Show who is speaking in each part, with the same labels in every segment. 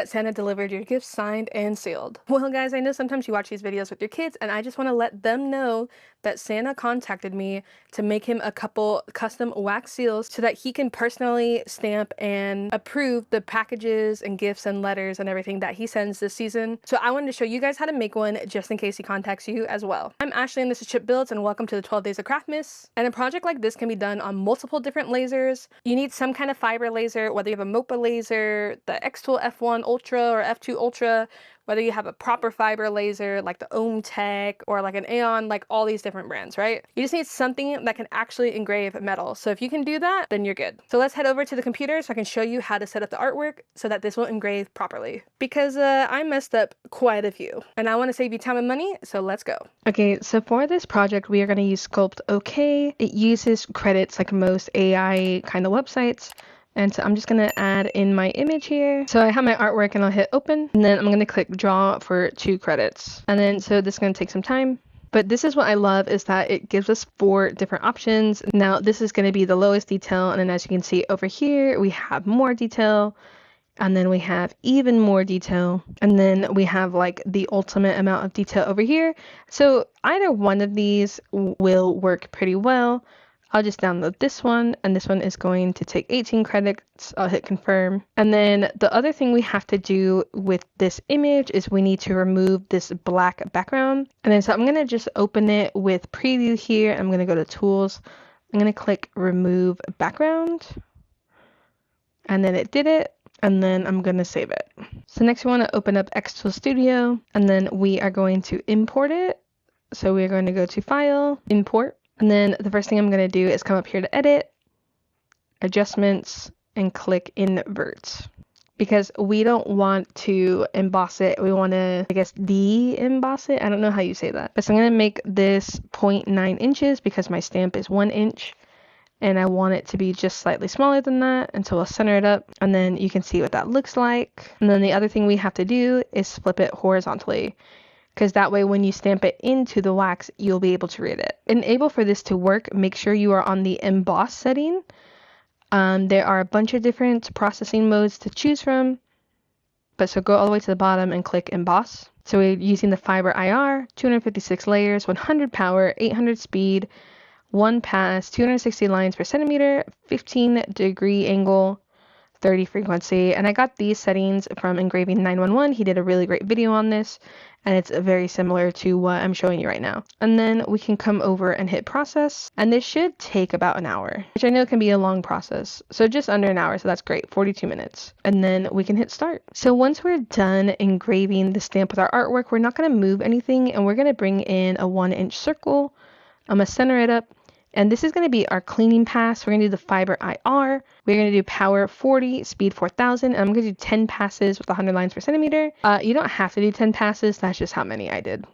Speaker 1: that Santa delivered your gift signed and sealed. Well guys, I know sometimes you watch these videos with your kids and I just want to let them know that Santa contacted me to make him a couple custom wax seals so that he can personally stamp and approve the packages and gifts and letters and everything that he sends this season. So I wanted to show you guys how to make one just in case he contacts you as well. I'm Ashley and this is Chip Builds and welcome to the 12 Days of Craftmas. And a project like this can be done on multiple different lasers. You need some kind of fiber laser, whether you have a MOPA laser, the X-Tool F1 Ultra or F2 Ultra, whether you have a proper fiber laser like the Ohm Tech or like an Aeon, like all these different brands, right? You just need something that can actually engrave metal. So if you can do that, then you're good. So let's head over to the computer so I can show you how to set up the artwork so that this will engrave properly. Because I messed up quite a few and I want to save you time and money, so let's go. Okay, so for this project, we are going to use Sculpt OK. It uses credits like most AI kind of websites. And so I'm just going to add in my image here. So I have my artwork and I'll hit open. And then I'm going to click draw for 2 credits. And then so this is going to take some time. But this is what I love is that it gives us 4 different options. Now this is going to be the lowest detail. And then as you can see over here, we have more detail. And then we have even more detail. And then we have like the ultimate amount of detail over here. So either one of these will work pretty well. I'll just download this one, and this one is going to take 18 credits. I'll hit confirm. And then the other thing we have to do with this image is we need to remove this black background. And then so I'm going to just open it with preview here. I'm going to go to tools. I'm going to click remove background. And then it did it. And then I'm going to save it. So next we want to open up X-Tool Studio, and then we are going to import it. So we're going to go to File, Import. And then the first thing I'm going to do is come up here to Edit, Adjustments, and click Invert. Because we don't want to emboss it. We want to, I guess, de-emboss it. I don't know how you say that. But so I'm going to make this 0.9 inches because my stamp is 1 inch. And I want it to be just slightly smaller than that. And so we'll center it up. And then you can see what that looks like. And then the other thing we have to do is flip it horizontally, because that way when you stamp it into the wax, you'll be able to read it. And able for this to work, make sure you are on the emboss setting. There are a bunch of different processing modes to choose from. But so go all the way to the bottom and click emboss. So we're using the fiber IR, 256 layers, 100 power, 800 speed, 1 pass, 260 lines per centimeter, 15-degree angle, 30 frequency. And I got these settings from Engraving 911. He did a really great video on this, and it's very similar to what I'm showing you right now. And then we can come over and hit process, and this should take about an hour, which I know can be a long process. So just under an hour, so that's great, 42 minutes. And then we can hit start. So once we're done engraving the stamp with our artwork, we're not going to move anything, and we're going to bring in a 1-inch circle. I'm going to center it up. And this is going to be our cleaning pass. We're going to do the fiber IR. We're going to do power 40, speed 4000. And I'm going to do 10 passes with 100 lines per centimeter. You don't have to do 10 passes. That's just how many I did.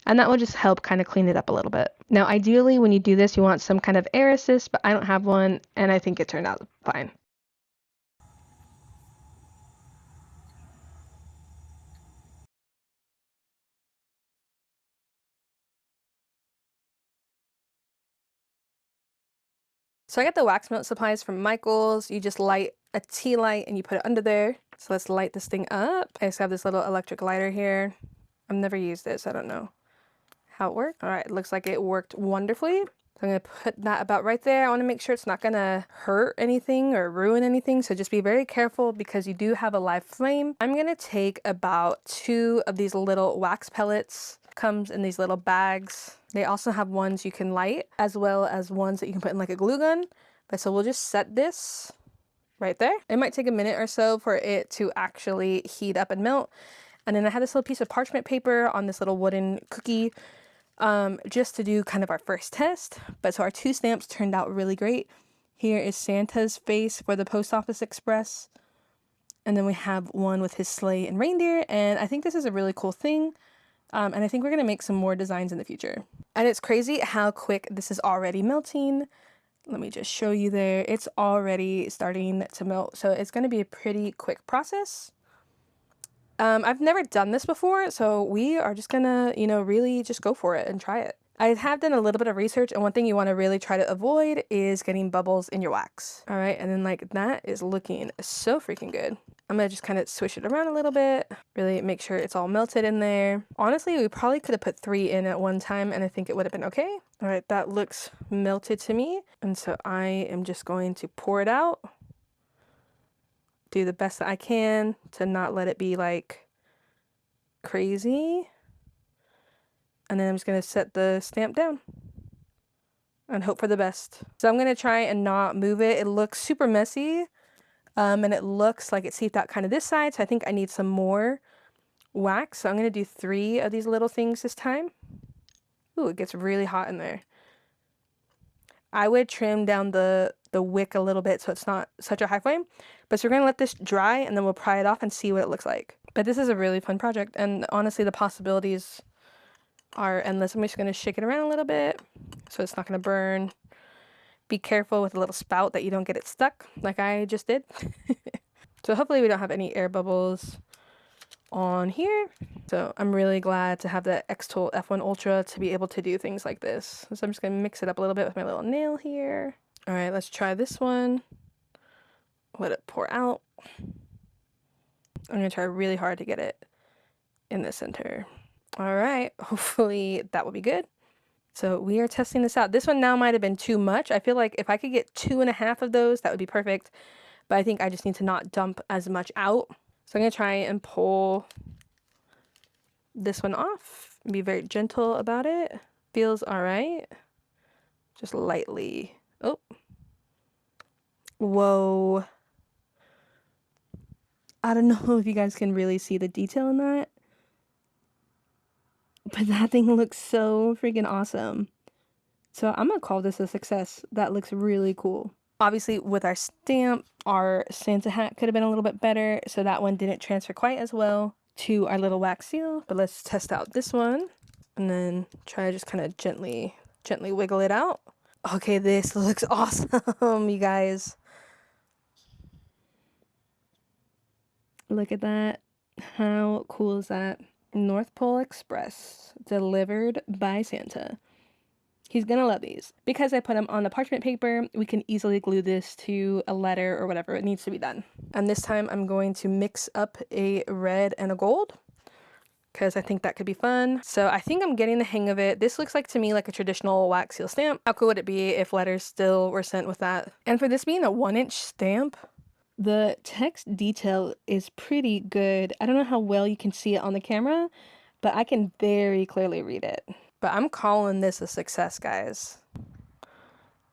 Speaker 1: And that will just help kind of clean it up a little bit. Now, ideally, when you do this, you want some kind of air assist, but I don't have one. And I think it turned out fine. So I got the wax melt supplies from Michael's. You just light a tea light and you put it under there. So let's light this thing up. I just have this little electric lighter here. I've never used this. I don't know how it worked. All right, it looks like it worked wonderfully. So I'm gonna put that about right there. I wanna make sure it's not gonna hurt anything or ruin anything. So just be very careful because you do have a live flame. I'm gonna take about 2 of these little wax pellets. Comes in these little bags. They also have ones you can light as well as ones that you can put in like a glue gun. But so we'll just set this right there. It might take a minute or so for it to actually heat up and melt. And then I have this little piece of parchment paper on this little wooden cookie just to do kind of our first test. But so our 2 stamps turned out really great. Here is Santa's face for the Post Office Express. And then we have one with his sleigh and reindeer. And I think this is a really cool thing. And I think we're going to make some more designs in the future. And it's crazy how quick this is already melting. Let me just show you there. It's already starting to melt. So it's going to be a pretty quick process. I've never done this before, so we are just going to, really just go for it and try it. I have done a little bit of research, and one thing you want to really try to avoid is getting bubbles in your wax. All right, and then like that is looking so freaking good. I'm gonna just kind of swish it around a little bit, really make sure it's all melted in there. Honestly, we probably could have put 3 in at one time, and I think it would have been okay. All right, that looks melted to me, and so I am just going to pour it out. Do the best that I can to not let it be like crazy. And then I'm just going to set the stamp down and hope for the best. So I'm going to try and not move it. It looks super messy, and it looks like it seeped out kind of this side. So I think I need some more wax. So I'm going to do 3 of these little things this time. Ooh, it gets really hot in there. I would trim down the wick a little bit so it's not such a high flame. But so we're going to let this dry, and then we'll pry it off and see what it looks like. But this is a really fun project, and honestly the possibilities are endless. I'm just going to shake it around a little bit so it's not going to burn. Be careful with the little spout that you don't get it stuck like I just did. So hopefully we don't have any air bubbles on here. So I'm really glad to have the X-Tool F1 Ultra to be able to do things like this. So I'm just going to mix it up a little bit with my little nail here. All right, let's try this one. Let it pour out. I'm going to try really hard to get it in the center. All right, hopefully that will be good. So we are testing this out. This one now might have been too much. I feel like if I could get 2.5 of those, that would be perfect. But I think I just need to not dump as much out. So I'm going to try and pull this one off. Be very gentle about it. Feels all right. Just lightly. Oh. Whoa. I don't know if you guys can really see the detail in that. But that thing looks so freaking awesome. So I'm gonna call this a success. That looks really cool. Obviously with our stamp, our Santa hat could have been a little bit better, so that one didn't transfer quite as well to our little wax seal. But let's test out this one and then try to just kind of gently wiggle it out. Okay, this looks awesome, you guys. Look at that. How cool is that? North Pole Express, delivered by Santa. He's gonna love these. Because I put them on the parchment paper, we can easily glue this to a letter or whatever it needs to be done. And this time I'm going to mix up a red and a gold, because I think that could be fun. So I think I'm getting the hang of it. This looks like to me like a traditional wax seal stamp. How cool would it be if letters still were sent with that? And for this being a 1-inch stamp, the text detail is pretty good. I don't know how well you can see it on the camera, but I can very clearly read it. But I'm calling this a success, guys.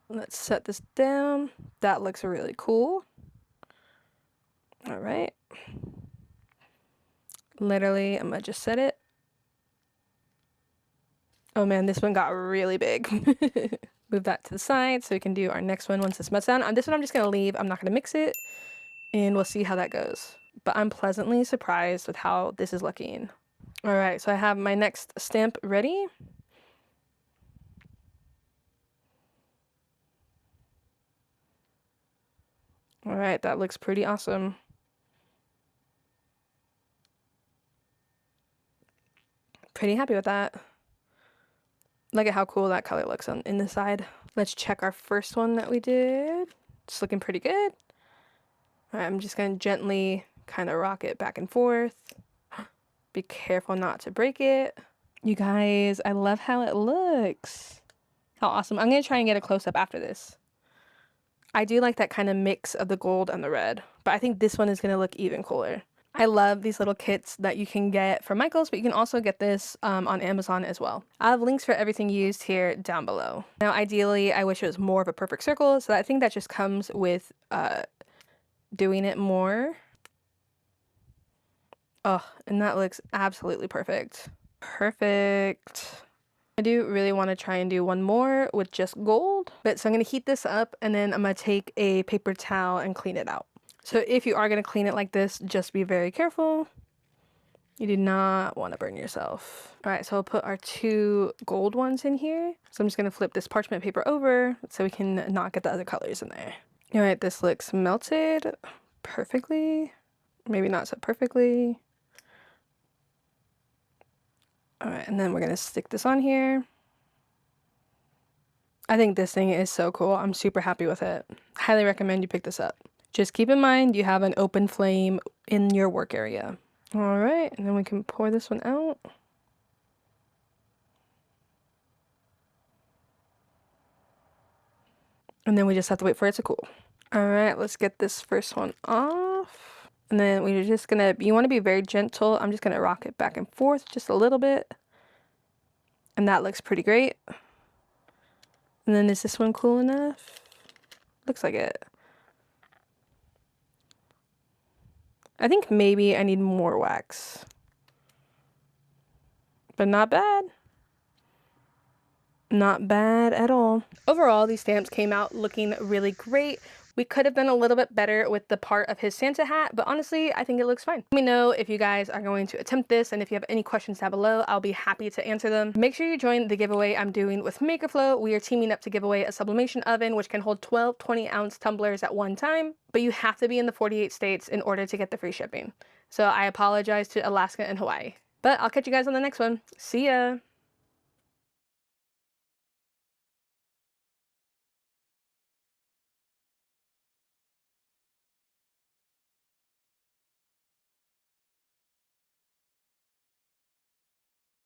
Speaker 1: Let's set this down. That looks really cool. All right. Literally, I'm gonna just set it. Oh man, this one got really big. Move that to the side so we can do our next one once this melts down. This one I'm just gonna leave. I'm not gonna mix it, and we'll see how that goes. But I'm pleasantly surprised with how this is looking. All right, so I have my next stamp ready. All right, that looks pretty awesome. Pretty happy with that. Look at how cool that color looks on in the side. Let's check our first one that we did. It's looking pretty good. All right, I'm just gonna gently kind of rock it back and forth. Be careful not to break it. You guys, I love how it looks. How awesome. I'm gonna try and get a close-up after this. I do like that kind of mix of the gold and the red, but I think this one is gonna look even cooler. I love these little kits that you can get from Michael's, but you can also get this on Amazon as well. I have links for everything used here down below. Now, ideally, I wish it was more of a perfect circle, so I think that just comes with doing it more. Oh, and that looks absolutely perfect. Perfect. I do really want to try and do one more with just gold, but so I'm going to heat this up, and then I'm going to take a paper towel and clean it out. So if you are going to clean it like this, just be very careful. You do not want to burn yourself. All right, so I'll put our 2 gold ones in here. So I'm just going to flip this parchment paper over so we can not get the other colors in there. All right, this looks melted perfectly. Maybe not so perfectly. All right, and then we're going to stick this on here. I think this thing is so cool. I'm super happy with it. Highly recommend you pick this up. Just keep in mind you have an open flame in your work area. All right, and then we can pour this one out. And then we just have to wait for it to cool. All right, let's get this first one off. And then we're just gonna, you wanna be very gentle. I'm just gonna rock it back and forth just a little bit. And that looks pretty great. And then is this one cool enough? Looks like it. I think maybe I need more wax. But not bad. Not bad at all. Overall, these stamps came out looking really great. We could have done a little bit better with the part of his Santa hat, but honestly, I think it looks fine. Let me know if you guys are going to attempt this, and if you have any questions down below, I'll be happy to answer them. Make sure you join the giveaway I'm doing with Makerflow. We are teaming up to give away a sublimation oven, which can hold 12 20-ounce tumblers at one time, but you have to be in the 48 states in order to get the free shipping. So I apologize to Alaska and Hawaii. But I'll catch you guys on the next one. See ya!